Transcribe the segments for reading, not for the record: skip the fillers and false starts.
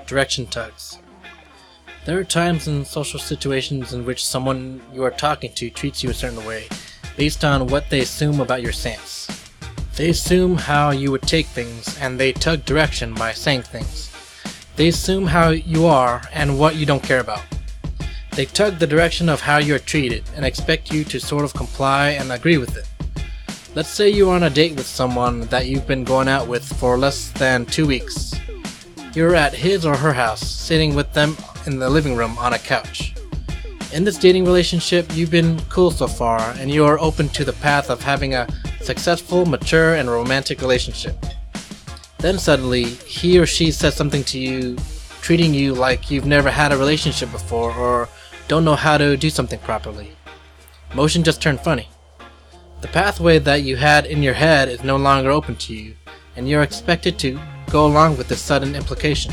Direction tugs. There are times in social situations in which someone you are talking to treats you a certain way based on what they assume about your stance. They assume how you would take things, and they tug direction by saying things. They assume how you are and what you don't care about. They tug the direction of how you are treated and expect you to sort of comply and agree with it. Let's say you are on a date with someone that you've been going out with for less than 2 weeks. You're at his or her house, sitting with them in the living room on a couch. In this dating relationship, you've been cool so far, and you are open to the path of having a successful, mature, and romantic relationship. Then suddenly, he or she says something to you, treating you like you've never had a relationship before or don't know how to do something properly. Emotion just turned funny. The pathway that you had in your head is no longer open to you, and you're expected to go along with this sudden implication.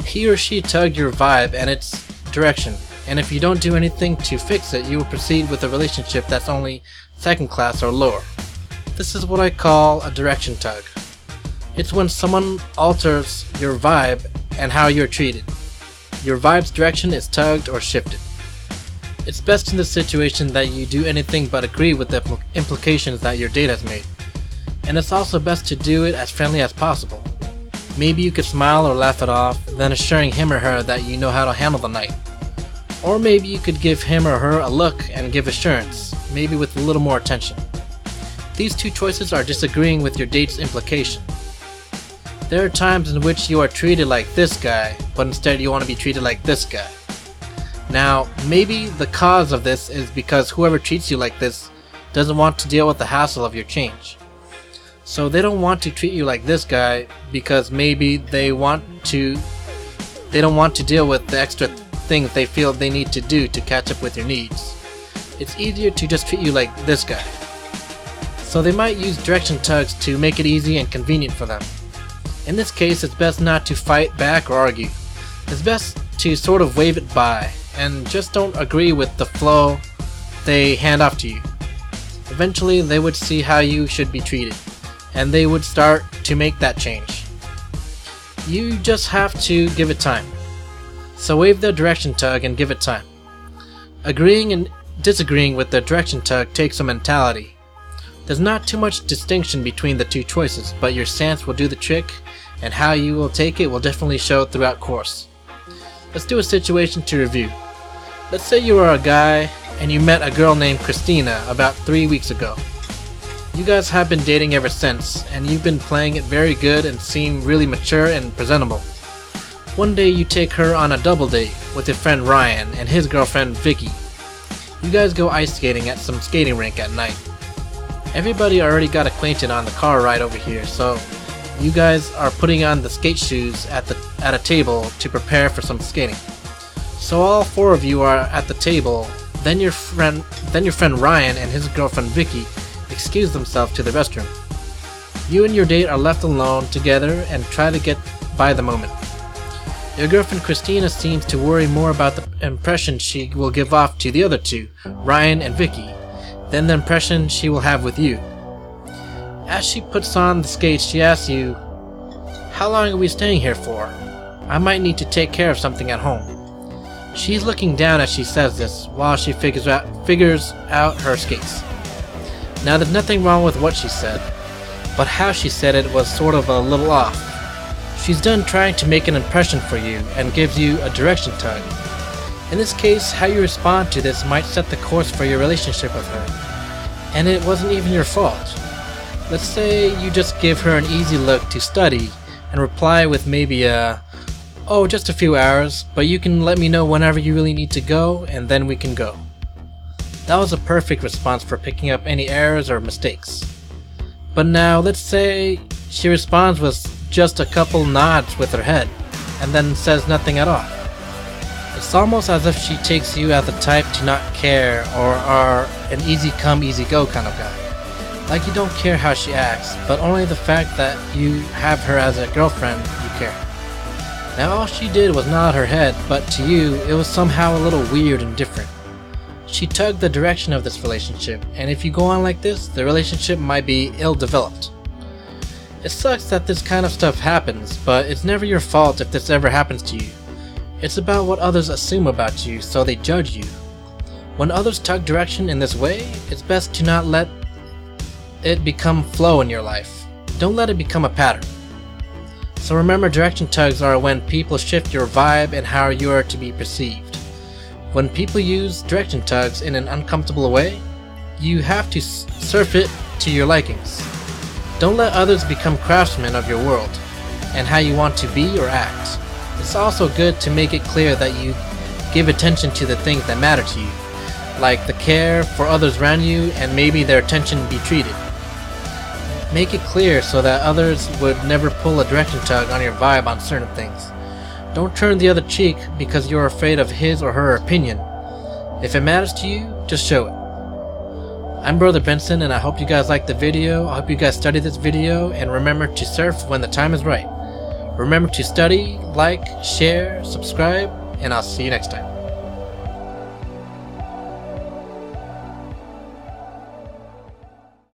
He or she tugged your vibe and its direction, and if you don't do anything to fix it, you will proceed with a relationship that's only second class or lower. This is what I call a direction tug. It's when someone alters your vibe and how you're treated. Your vibe's direction is tugged or shifted. It's best in this situation that you do anything but agree with the implications that your date has made. And it's also best to do it as friendly as possible. Maybe you could smile or laugh it off, then assuring him or her that you know how to handle the night. Or maybe you could give him or her a look and give assurance, maybe with a little more attention. These two choices are disagreeing with your date's implication. There are times in which you are treated like this guy, but instead you want to be treated like this guy. Now, maybe the cause of this is because whoever treats you like this doesn't want to deal with the hassle of your change. So they don't want to treat you like this guy because maybe they don't want to deal with the extra things they feel they need to do to catch up with your needs. It's easier to just treat you like this guy. So they might use direction tugs to make it easy and convenient for them. In this case, it's best not to fight back or argue. It's best to sort of wave it by and just don't agree with the flow they hand off to you. Eventually, they would see how you should be treated, and they would start to make that change. You just have to give it time. So wave the direction tug and give it time. Agreeing and disagreeing with the direction tug takes a mentality. There's not too much distinction between the two choices, but your stance will do the trick, and how you will take it will definitely show throughout course. Let's do a situation to review. Let's say you are a guy and you met a girl named Christina about 3 weeks ago. You guys have been dating ever since, and you've been playing it very good and seem really mature and presentable. One day you take her on a double date with your friend Ryan and his girlfriend Vicky. You guys go ice skating at some skating rink at night. Everybody already got acquainted on the car ride over here, so you guys are putting on the skate shoes at a table to prepare for some skating. So all four of you are at the table. Then your friend Ryan and his girlfriend Vicky excuse themselves to the restroom. You and your date are left alone together and try to get by the moment. Your girlfriend Christina seems to worry more about the impression she will give off to the other two, Ryan and Vicky, than the impression she will have with you. As she puts on the skates, she asks you, "How long are we staying here for? I might need to take care of something at home." She's looking down as she says this, while she figures out her skates. Now there's nothing wrong with what she said, but how she said it was sort of a little off. She's done trying to make an impression for you and gives you a direction tug. In this case, how you respond to this might set the course for your relationship with her. And it wasn't even your fault. Let's say you just give her an easy look to study and reply with maybe "Oh, just a few hours, but you can let me know whenever you really need to go, and then we can go." That was a perfect response for picking up any errors or mistakes. But now, let's say she responds with just a couple nods with her head, and then says nothing at all. It's almost as if she takes you as the type to not care or are an easy come, easy go kind of guy. Like you don't care how she acts, but only the fact that you have her as a girlfriend, you care. Now all she did was nod her head, but to you, it was somehow a little weird and different. She tugged the direction of this relationship, and if you go on like this, the relationship might be ill-developed. It sucks that this kind of stuff happens, but it's never your fault if this ever happens to you. It's about what others assume about you, so they judge you. When others tug direction in this way, it's best to not let it become flow in your life. Don't let it become a pattern. So remember, direction tugs are when people shift your vibe and how you are to be perceived. When people use direction tugs in an uncomfortable way, you have to surf it to your likings. Don't let others become craftsmen of your world and how you want to be or act. It's also good to make it clear that you give attention to the things that matter to you, like the care for others around you and maybe their attention be treated. Make it clear so that others would never pull a direction tug on your vibe on certain things. Don't turn the other cheek because you're afraid of his or her opinion. If it matters to you, just show it. I'm Brother Benson, and I hope you guys liked the video. I hope you guys studied this video, and remember to surf when the time is right. Remember to study, like, share, subscribe, and I'll see you next time.